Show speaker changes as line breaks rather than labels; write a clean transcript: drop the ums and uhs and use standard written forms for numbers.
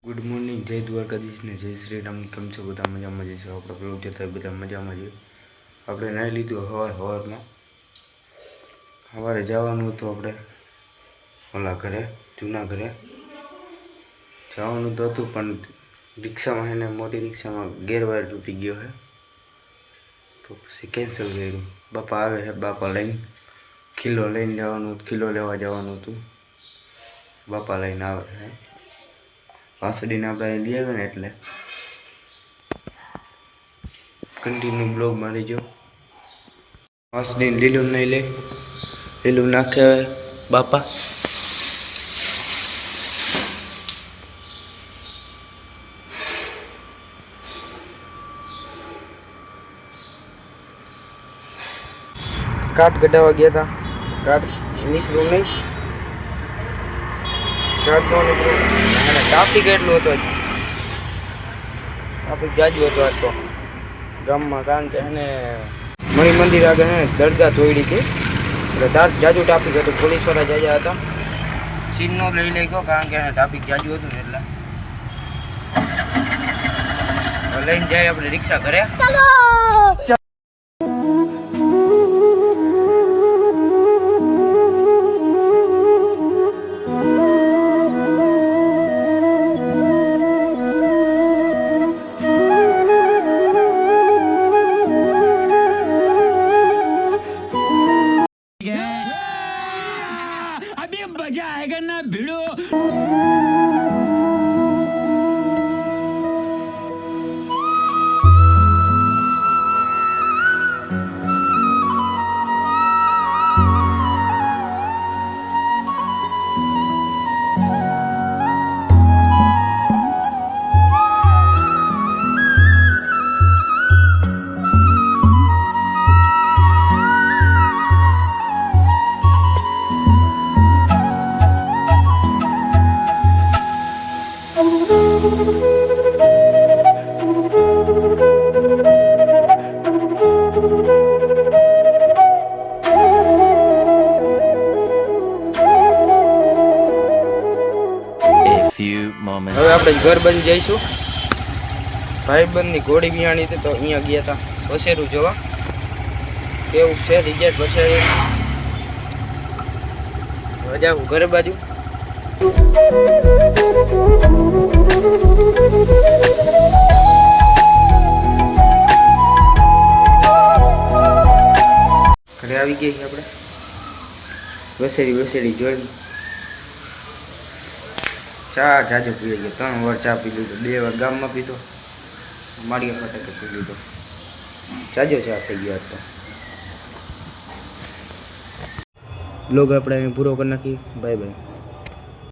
Good morning, जय द्वारकाधीश ने जय श्री राम। केम छो बधा? मजामां जशो। आपणे ब्लॉग जोता बधा मजामां छे। आपणे नाही लीधुं हवारमां। सवारे जवानुं हतुं आपणे ओला घरे, जूना घरे जवानुं तो हतुं, पण रिक्षामां है ने मोटी रिक्षामां गेरवायर तूटी गयो है, तो पछी केन्सल कर्युं। बापा आवे है, बापा लईने किलो लईने जवानुं, किलो लेवा जवानुं हतुं। बापा लईने आवे है। वासडीने આપણે લઈ આવ્યા ને એટલે કન્ટિન્યુ બ્લોગ મારી જો। વાસડીને લીલું નહીં લે, લીલું નાખે બાપા। કાટ કઢાવા ગયા હતા, કાટ નીકળ્યું નહીં, કાટ નો નીકળ્યું અને ટ્રાફિક એટલું હતું, ટ્રાફિક જાજુ હતું આજ તો ગામમાં। કારણ કે એને મણિ મંદિર આગળ હે દરગાહ તોડી હતી એટલે જાજુ ટ્રાફિક હતું। પોલીસવાળા જાજા હતા, સીન નો લઈ ગયો કારણ કે ટ્રાફિક જાજુ હતું ને એટલે લઈને જાય આપણે રિક્ષા ઘરે।
मजा आएगा ना भिड़ो।
હવે આપણે ઘર બાજુ જઈશું। ભાઈબંધની ઘોડી બિયાણી હતી તો અહીંયા ગયા હતા વસેરું જોવા, કેવું છે રિઝલ્ટ વસેરું। હવે જાઉં ઘર બાજુ। ઘરે આવી ગઈ આપણે વસેરી જોઈ। ચા જાજો પી ગયો, 3 વાર ચા પી લીધો, 2 વાર ગામમાં પીધો, માળિયા ફટાકે પી લીધો, જાજો ચા થઈ ગયો તો। બ્લોગ આપણે અહીં પૂરો કરી નાખીએ। Bye bye.